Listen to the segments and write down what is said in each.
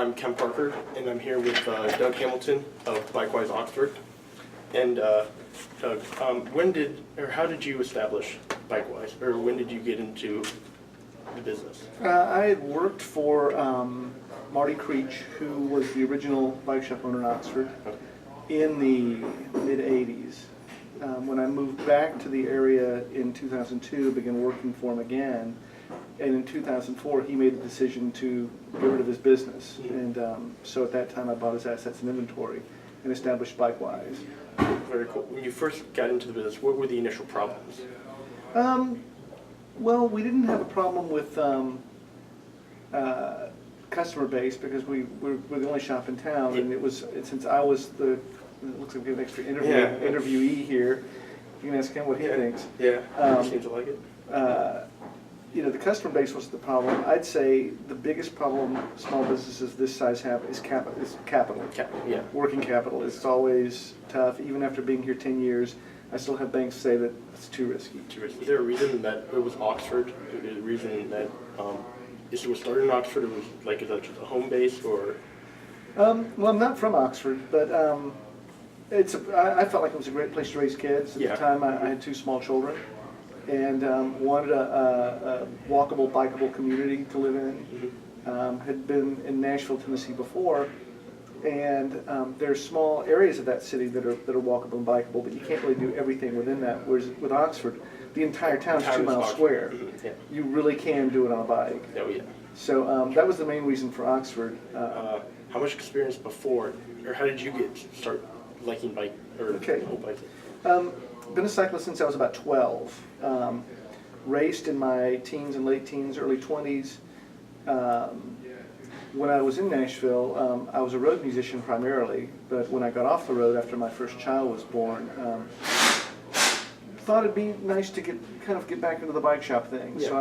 I'm Kemp Parker, and I'm here with Doug Hamilton of BikeWise Oxford. And Doug, how did you establish BikeWise, or when did you get into the business? I had worked for Marty Creech, who was the original bike shop owner in Oxford, in the mid-'80s. When I moved back to the area in 2002, began working for him again, and in 2004 he made the decision to get rid of his business. And so at that time I bought his assets and inventory and established BikeWise. Very cool. When you first got into the business, what were the initial problems? Well, we didn't have a problem with customer base because we're the only shop in town, and since I was it looks like we have an extra interviewee here. You can ask him what he thinks. Yeah, seems to like it. The customer base wasn't the problem. I'd say the biggest problem small businesses this size have is capital. Yeah. Working capital. It's always tough. Even after being here 10 years, I still have banks say that it's too risky. Is there a reason that it was Oxford? Is there a reason that it was started in Oxford? Or was is that just a home base, or? Well, I'm not from Oxford, but I felt like it was a great place to raise kids. At the time, I had 2 small children, and wanted a walkable, bikeable community to live in. Had been in Nashville, Tennessee before, and there are small areas of that city that are walkable and bikeable, but you can't really do everything within that. Whereas with Oxford, the entire town is 2 miles square. You really can do it on a bike. Oh yeah. So that was the main reason for Oxford. How much experience before, or how did you start liking bike or whole biking? Been a cyclist since I was about 12. Raced in my teens and late teens, early 20s. When I was in Nashville, I was a road musician primarily, but when I got off the road after my first child was born, thought it'd be nice to get back into the bike shop thing. Yeah. So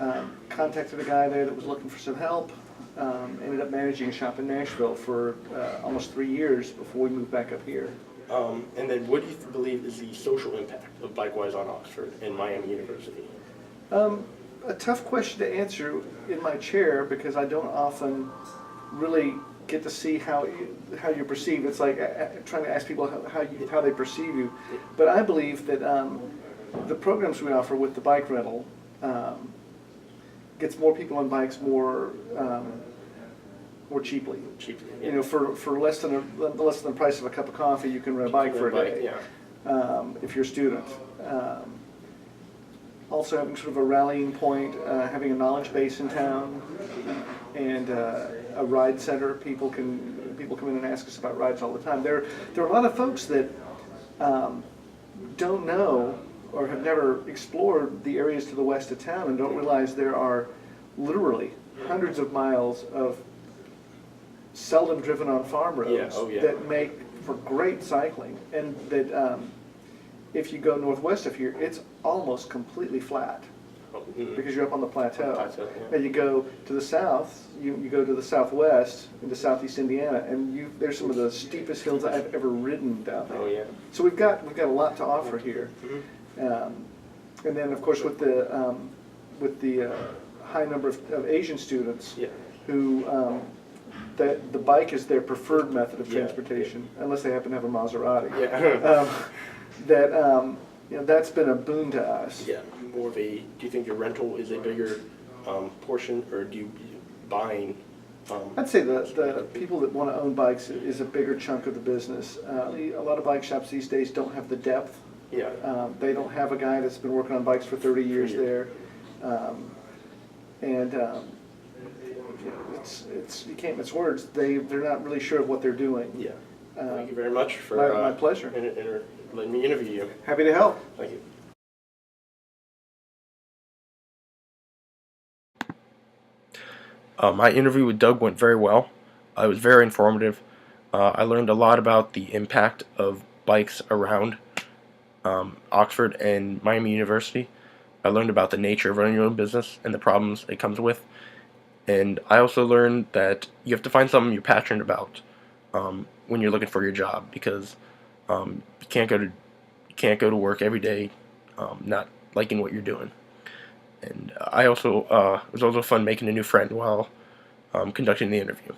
I contacted a guy there that was looking for some help. Ended up managing a shop in Nashville for almost 3 years before we moved back up here. And then what do you believe is the social impact of BikeWise on Oxford and Miami University? A tough question to answer in my chair because I don't often really get to see how you're perceived. It's like trying to ask people how they perceive you. But I believe that the programs we offer with the bike rental gets more people on bikes more cheaply. Yeah. For less than the price of a cup of coffee, you can rent a bike for a day. If you're a student. Also having sort of a rallying point, having a knowledge base in town, and a ride center. People come in and ask us about rides all the time. There are a lot of folks that don't know or have never explored the areas to the west of town and don't realize there are literally hundreds of miles of seldom driven on farm roads that make for great cycling, and that if you go northwest of here, it's almost completely flat because you're up on the plateau. And you go to the south, you go to the southwest into southeast Indiana, and there's some of the steepest hills I've ever ridden down there. Oh yeah. So we've got a lot to offer here. And then of course with the high number of Asian students who that the bike is their preferred method of transportation, unless they happen to have a Maserati. That's been a boon to us. Yeah, do you think your rental is a bigger portion, or do you buying? I'd say the people that want to own bikes is a bigger chunk of the business. A lot of bike shops these days don't have the depth. They don't have a guy that's been working on bikes for 30 years there. You can't mince words. They're not really sure of what they're doing. Yeah. Thank you very much for my pleasure. Letting me interview you. Happy to help. Thank you. My interview with Doug went very well. It was very informative. I learned a lot about the impact of bikes around Oxford and Miami University. I learned about the nature of running your own business and the problems it comes with. And I also learned that you have to find something you're passionate about when you're looking for your job, because you can't go to work every day not liking what you're doing. And it was also fun making a new friend while conducting the interview.